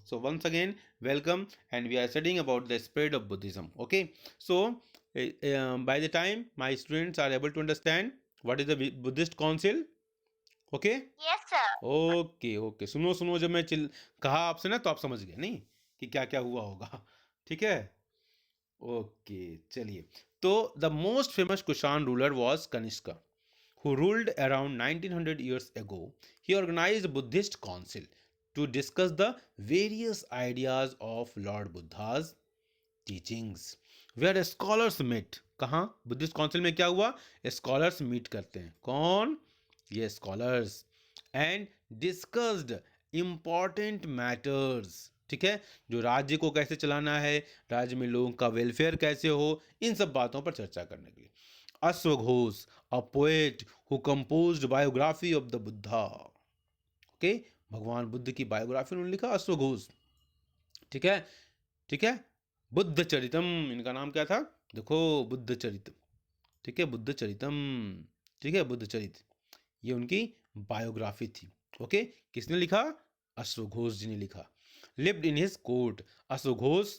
So once again, welcome, and we are studying about the spread of Buddhism. Okay, so by the time my students are able to understand what is the Buddhist Council, okay? Yes, sir. Okay okay, सुनो सुनो, जब मैं कहा आपसे ना तो आप समझ गए नहीं कि क्या क्या हुआ होगा, ठीक है? ओके, चलिए। तो the most famous Kushan ruler was Kanishka, who ruled around 1900 years ago. He organized a Buddhist council to discuss the various ideas of Lord Buddha's teachings, where scholars met. कहाँ? बुद्धिस्ट काउंसिल में क्या हुआ? स्कॉलर्स मीट करते हैं। कौन? ये scholars. And discussed important matters, ठीक है, जो राज्य को कैसे चलाना है, राज्य में लोगों का वेलफेयर कैसे हो, इन सब बातों पर चर्चा करने के लिए। अश्वघोष, a poet who composed biography of the Buddha, okay, भगवान बुद्ध की बायोग्राफी उन्होंने लिखा, अश्वघोष, ठीक है, ठीक है। बुद्ध चरितम, इनका नाम क्या था? देखो, बुद्ध चरित, ठीक है, बुद्ध चरितम, ठीक है, बुद्ध चरित, ये उनकी बायोग्राफी थी। ओके, किसने लिखा? अश्वघोष जी ने लिखा। लिव्ड इन हिज कोर्ट, अश्वघोष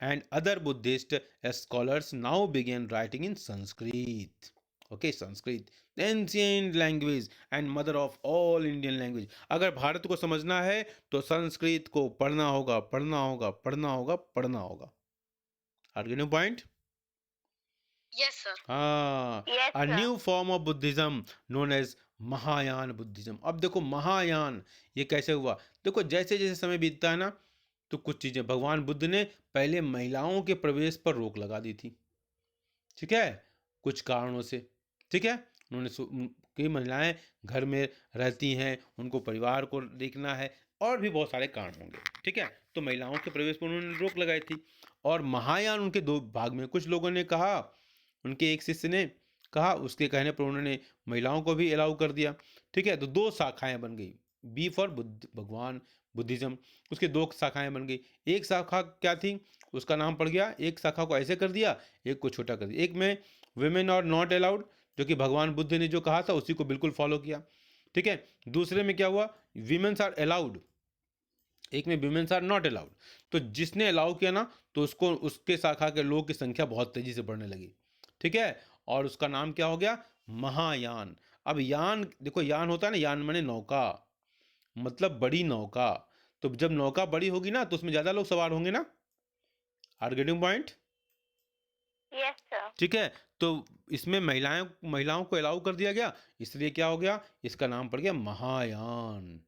and other Buddhist scholars now began writing in Sanskrit. Okay, Sanskrit, the ancient language and mother of all Indian language. अगर भारत को समझना है तो संस्कृत को पढ़ना होगा, पढ़ना होगा, पढ़ना होगा, पढ़ना होगा। Are you getting the point? Yes, sir. हाँ, Yes, uh sir. New form of Buddhism known as Mahayana Buddhism. अब देखो महायान ये कैसे हुआ? देखो, जैसे जैसे समय बीतता है ना, तो कुछ चीजें भगवान बुद्ध ने पहले महिलाओं के प्रवेश पर रोक लगा दी थी, ठीक है, कुछ कारणों से, ठीक है। उन्होंने कई महिलाएं घर में रहती हैं, उनको परिवार को देखना है, और भी बहुत सारे कारण होंगे, ठीक है। तो महिलाओं के प्रवेश पर उन्होंने रोक लगाई थी। और महायान उनके दो भाग में, कुछ लोगों ने कहा, उनके एक शिष्य ने कहा, उसके कहने पर उन्होंने महिलाओं को भी अलाउ कर दिया, ठीक है। तो दो शाखाएं बन गई, बी फॉर बुद्ध, भगवान बुद्धिज्म, उसके दो शाखाएं बन गई। एक शाखा क्या थी, उसका नाम पड़ गया, एक शाखा को ऐसे कर दिया, एक को छोटा कर दिया। एक में वुमेन आर नॉट अलाउड, जो कि भगवान बुद्ध ने जो कहा था उसी को बिल्कुल फॉलो किया, ठीक है। दूसरे में क्या हुआ, वीमेंस आर अलाउड, एक में वुमेन्स आर नॉट अलाउड। तो जिसने अलाउ किया ना, तो उसको, उसके शाखा के लोगों की संख्या बहुत तेजी से बढ़ने लगी, ठीक है। और उसका नाम क्या हो गया? महायान। अब यान, देखो, यान होता है ना, यान माने नौका, मतलब बड़ी नौका। तो जब नौका बड़ी होगी ना, तो उसमें ज्यादा लोग सवार होंगे ना। Are getting point? Yes, sir. ठीक है। तो इसमें महिलाओं को अलाउ कर दिया गया, इसलिए क्या हो गया, इसका नाम पड़ गया महायान,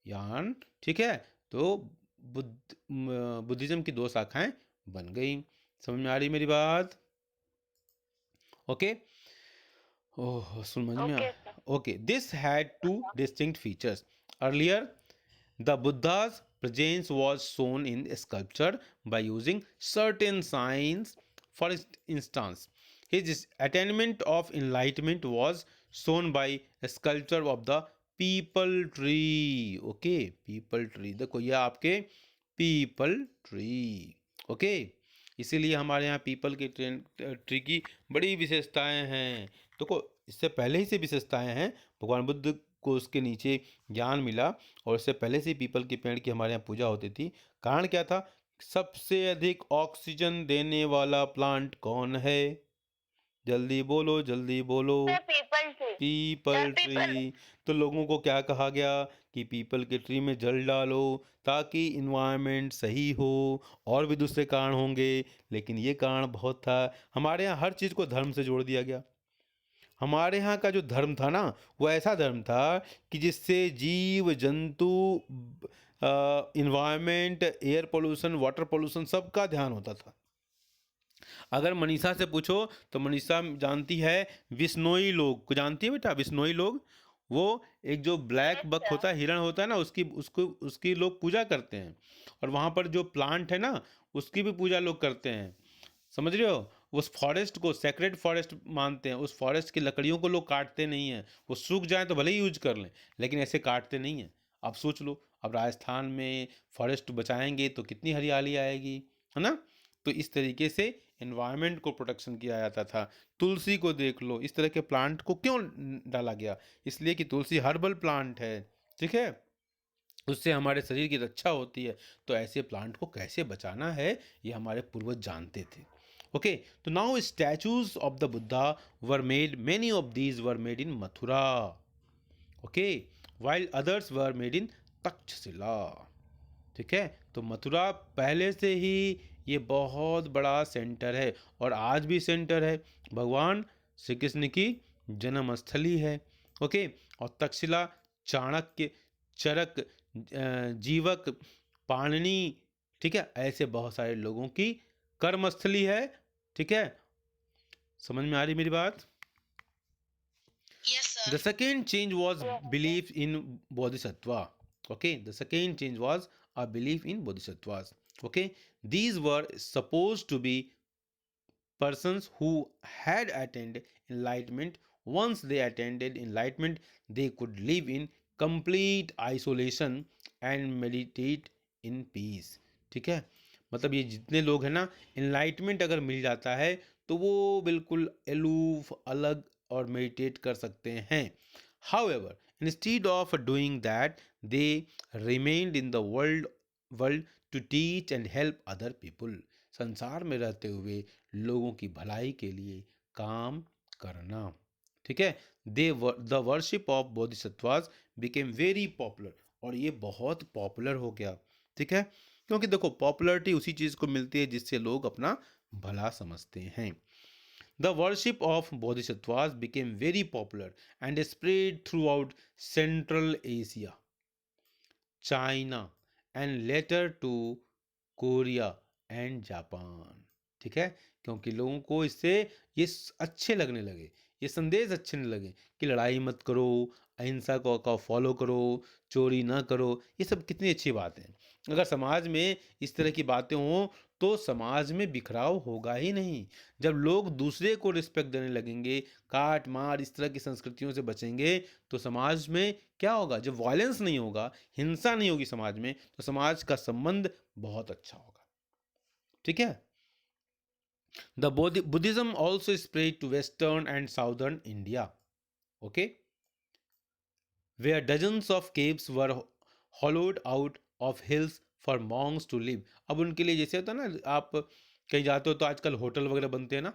यान, ठीक है। तो बुद्धिज्म की दो शाखाएं बन गई। समझ में आ रही मेरी बात? ओके, ओह, समझ में Okay, sir. Okay, this had two distinct features. Earlier the Buddha's presence was shown in sculpture by using certain signs. For instance, his attainment of enlightenment was shown by a sculpture of the people tree. Okay, people tree, देखो ये आपके people tree, okay। इसीलिए हमारे यहाँ people के tree की बड़ी विशेषताएं हैं। देखो, इससे पहले ही से विशेषताएं हैं, भगवान बुद्ध को उसके नीचे ज्ञान मिला, और इससे पहले से ही पीपल के पेड़ की हमारे यहाँ पूजा होती थी। कारण क्या था? सबसे अधिक ऑक्सीजन देने वाला प्लांट कौन है? जल्दी बोलो, जल्दी बोलो। Sir, people tree. People Sir, people. Tree. तो लोगों को क्या कहा गया कि पीपल के ट्री में जल डालो ताकि इन्वायरमेंट सही हो। और भी दूसरे कारण होंगे, लेकिन ये कारण बहुत था। हमारे यहाँ हर चीज़ को धर्म से जोड़ दिया गया। हमारे यहाँ का जो धर्म था ना, वो ऐसा धर्म था कि जिससे जीव जंतु, environment, air pollution, water pollution, सबका ध्यान होता था। अगर मनीषा से पूछो तो मनीषा जानती है विश्नोई लोग को, जानती है बेटा विश्नोई लोग? वो एक जो ब्लैक Yes, बक sir. होता है, हिरण होता है ना, उसकी लोग पूजा करते हैं। और वहाँ पर जो प्लांट है ना, उसकी भी पूजा लोग करते हैं। समझ रहे हो? उस फॉरेस्ट को सेक्रेड फॉरेस्ट मानते हैं। उस फॉरेस्ट की लकड़ियों को लोग काटते नहीं हैं। वो सूख जाए तो भले ही यूज कर लें, लेकिन ऐसे काटते नहीं हैं। अब सोच लो, अब राजस्थान में फॉरेस्ट बचाएंगे तो कितनी हरियाली आएगी, है ना। तो इस तरीके से एनवायरनमेंट को प्रोटेक्शन किया जाता था। तुलसी को देख लो, इस तरह के प्लांट को क्यों डाला गया? इसलिए कि तुलसी हर्बल प्लांट है, ठीक है। उससे हमारे शरीर की रक्षा होती है। तो ऐसे प्लांट को कैसे बचाना है, ये हमारे पूर्वज जानते थे। ओके, तो now statues of the Buddha were made, many of these were made in Mathura. Okay, while others were made in Takshashila. ठीक है, तो मथुरा पहले से ही ये बहुत बड़ा सेंटर है और आज भी सेंटर है, भगवान श्री कृष्ण की जन्मस्थली है। ओके, और तक्षशिला चाणक्य, चरक, जीवक, पाणिनि, ठीक है, ऐसे बहुत सारे लोगों की कर्मस्थली है। ठीक है, समझ में आ रही मेरी बात? Yes, sir. The second change was Yes, sir. belief in Bodhisattva. Okay, the second change was a belief in Bodhisattvas. Okay, these were supposed to be persons who had attained enlightenment. Once they attained enlightenment, they could live in complete isolation and meditate in peace. ठीक है, मतलब ये जितने लोग हैं ना, enlightenment अगर मिल जाता है तो वो बिल्कुल अलूफ, अलग और मेडिटेट कर सकते हैं। However, instead of doing that, they remained in the world to teach and help other people. संसार में रहते हुए लोगों की भलाई के लिए काम करना। ठीक है, the worship of bodhisattvas became very popular, और ये बहुत पॉपुलर हो गया। ठीक है, क्योंकि देखो पॉपुलैरिटी उसी चीज़ को मिलती है जिससे लोग अपना भला समझते हैं। The worship of bodhisattvas became very popular and spread throughout central Asia, China and later to Korea and Japan. ठीक है, क्योंकि लोगों को इससे ये अच्छे लगने लगे, ये संदेश अच्छे नहीं लगे कि लड़ाई मत करो, अहिंसा को फॉलो करो, चोरी ना करो, ये सब कितनी अच्छी बातें हैं। अगर समाज में इस तरह की बातें हों तो समाज में बिखराव होगा ही नहीं। जब लोग दूसरे को रिस्पेक्ट देने लगेंगे, काट मार इस तरह की संस्कृतियों से बचेंगे, तो समाज में क्या होगा? जब वायलेंस नहीं होगा, हिंसा नहीं होगी समाज में, तो समाज का संबंध बहुत अच्छा होगा। ठीक है, the Buddhism also spread to western and southern India. Okay, where dozens of caves were hollowed out of hills for monks to live। अब उनके लिए जैसे होता है ना, आप कहीं जाते हो तो आजकल होटल वगैरह बनते हैं ना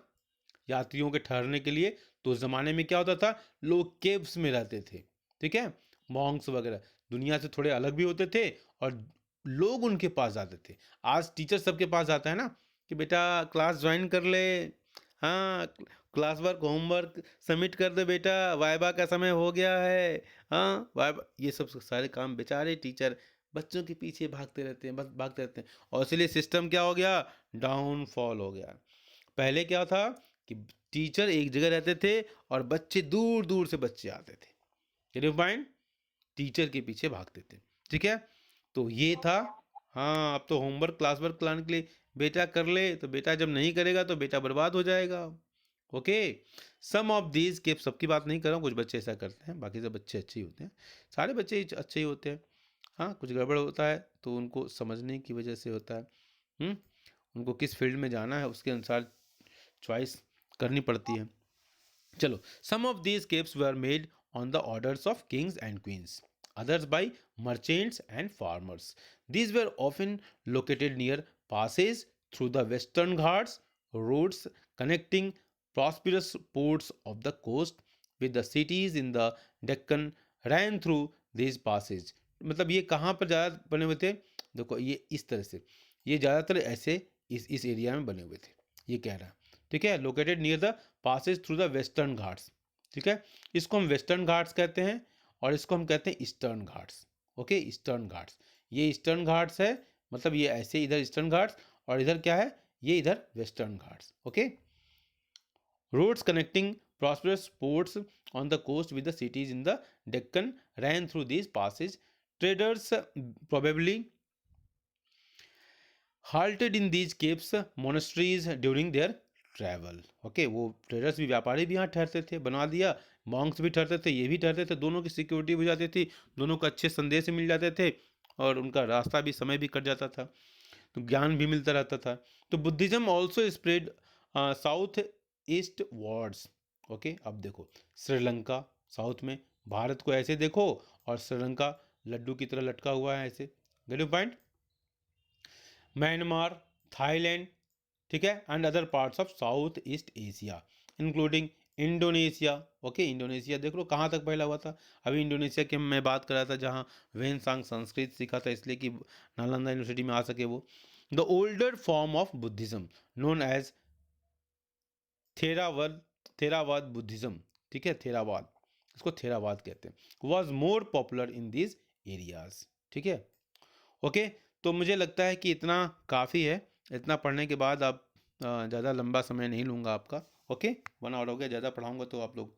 यात्रियों के ठहरने के लिए, तो उस ज़माने में क्या होता था, लोग केव्स में रहते थे। ठीक है, मॉन्क्स वगैरह दुनिया से थोड़े अलग भी होते थे और लोग उनके पास जाते थे। आज टीचर सबके पास जाता है ना कि बेटा क्लास ज्वाइन कर ले, हाँ क्लास वर्क होमवर्क सबमिट कर दे बेटा, वाइवा का समय हो गया है, हाँ वाइवा, ये सब सारे काम बेचारे टीचर बच्चों के पीछे भागते रहते हैं, बस भागते रहते हैं, और इसलिए सिस्टम क्या हो गया, डाउनफॉल हो गया। पहले क्या था कि टीचर एक जगह रहते थे और बच्चे दूर दूर से बच्चे आते थे, पॉइंट, टीचर के पीछे भागते थे। ठीक है, तो ये था। हाँ, अब तो होमवर्क क्लास वर्क लाने के लिए बेटा कर ले, तो बेटा जब नहीं करेगा तो बेटा बर्बाद हो जाएगा। ओके, सम ऑफ दीज के, सबकी बात नहीं कर रहा हूँ, कुछ बच्चे ऐसा करते हैं, बाकी सब बच्चे अच्छे ही होते हैं, सारे बच्चे अच्छे ही होते हैं। हाँ, कुछ गड़बड़ होता है तो उनको समझने की वजह से होता है। उनको किस फील्ड में जाना है उसके अनुसार चॉइस करनी पड़ती है। चलो, some of these caves were made on the orders of kings and queens, others by merchants and farmers. These were often located near passes through the western Ghats, roads connecting prosperous ports of the coast with the cities in the Deccan ran through these passes। मतलब ये कहाँ पर ज़्यादा बने हुए थे? देखो ये इस तरह से, ये ज़्यादातर ऐसे इस एरिया में बने हुए थे, ये कह रहा है। ठीक है, located near the Passage through the western Ghats. ठीक है, इसको हम वेस्टर्न घाट्स कहते हैं और इसको हम कहते हैं eastern Ghats. Okay, eastern Ghats, ये ईस्टर्न घाट्स है, मतलब ये ऐसे इधर ईस्टर्न घाट्स और इधर क्या है, ये इधर western Ghats. Okay, roads connecting prosperous ports on the coast with the cities in the Deccan ran through these passes। Traders probably halted in these caves, monasteries during their travel. Okay, वो traders भी, व्यापारी भी यहाँ ठहरते थे, बनवा दिया, Monks भी ठहरते थे, ये भी ठहरते थे, दोनों की सिक्योरिटी हो जाती थी, दोनों को अच्छे संदेश मिल जाते थे और उनका रास्ता भी, समय भी कट जाता था, तो ज्ञान भी मिलता रहता था। तो Buddhism also spread south east words. Okay, अब देखो श्रीलंका साउथ में, भारत को ऐसे देखो और श्रीलंका लड्डू की तरह लटका हुआ है ऐसे। Get you point? Myanmar, Thailand, ठीक है, and other parts of south east Asia including Indonesia. Okay, Indonesia देख लो कहाँ तक फैला हुआ था। अभी इंडोनेशिया की मैं बात कर रहा था जहाँ वेनसांग संस्कृत सीखा था इसलिए कि नालंदा यूनिवर्सिटी में आ सके वो। The older form of Buddhism known as Theravada, Theravada Buddhism, ठीक है, थेरावाद, इसको थेरावाद कहते हैं, was more popular in these areas. ठीक है, ओके। तो मुझे लगता है कि इतना काफ़ी है। इतना पढ़ने के बाद आप ज़्यादा लंबा समय नहीं लूँगा आपका। ओके, 1 आवर हो गया, ज़्यादा पढ़ाऊँगा तो आप लोग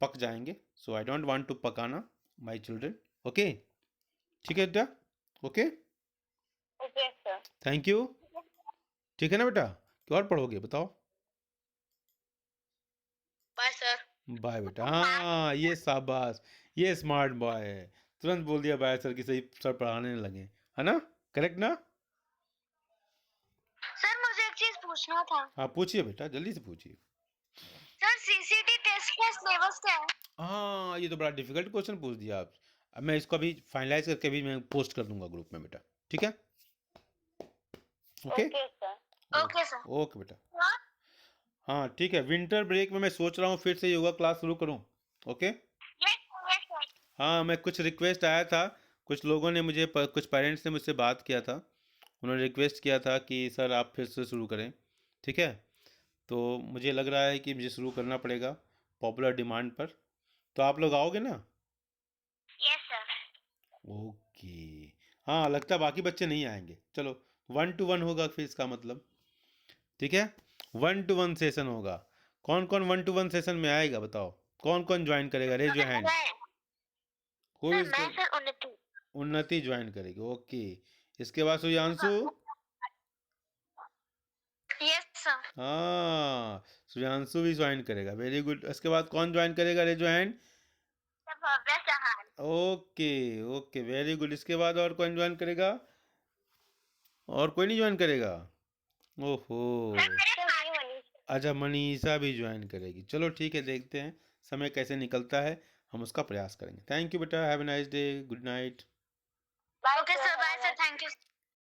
पक जाएंगे। सो आई डोंट वांट टू पकाना माय चिल्ड्रन। ओके, ठीक है बेटा? Okay, okay sir. Thank you. ठीक है ना बेटा? क्या और पढ़ोगे बताओ? Bye sir. बाय बेटा। हाँ, ये शाबाश, ये स्मार्ट बॉय है, तुरंत बोल दिया बाय सर की, सही सर पढ़ाने लगे, है ना? करेक्ट ना? सर मुझे एक चीज पूछना था। हाँ पूछिए बेटा, जल्दी से पूछिए। सर सीसीटी टेस्ट का सिलेबस क्या है? हाँ, ये तो बड़ा डिफिकल्ट क्वेश्चन पूछ दिया आप। अब मैं इसको अभी फाइनलाइज करके भी मैं पोस्ट कर दूंगा ग्रुप में बेटा, ठीक है? Okay, okay sir. Okay sir. Okay बेटा। हाँ ठीक है, विंटर ब्रेक में मैं सोच रहा हूँ फिर से योगा क्लास शुरू करूँ। Okay, yes sir. हाँ मैं कुछ रिक्वेस्ट आया था, कुछ लोगों ने मुझे कुछ पेरेंट्स ने मुझसे बात किया था, उन्होंने रिक्वेस्ट किया था कि सर आप फिर से शुरू करें। ठीक है, तो मुझे लग रहा है कि मुझे शुरू करना पड़ेगा पॉपुलर डिमांड पर। तो आप लोग आओगे ना? Yes sir. ओके, हाँ लगता है बाकी बच्चे नहीं आएंगे। चलो 1-to-1 होगा फिर इसका मतलब, ठीक है, 1-to-1 सेशन होगा। कौन कौन 1-to-1 सेशन में आएगा बताओ? कौन कौन ज्वाइन करेगा? Raise your hand. Who sir is मैं सर उन्नति। उन्नति ज्वाइन करेगी, ओके। इसके बाद सुयांशु। Yes sir. हाँ, सुयांशु भी ज्वाइन करेगा, वेरी गुड। इसके बाद कौन ज्वाइन करेगा? Raise your hand. Bhavya Sahan. Okay, okay very good. इसके बाद और कौन ज्वाइन करेगा? और कोई नहीं ज्वाइन करेगा? ओहो, अच्छा मनीषा भी ज्वाइन करेगी। चलो ठीक है, देखते हैं समय कैसे निकलता है, हम उसका प्रयास करेंगे। थैंक यू बेटा, have a nice day, good night. Okay sir, bye sir, thank you.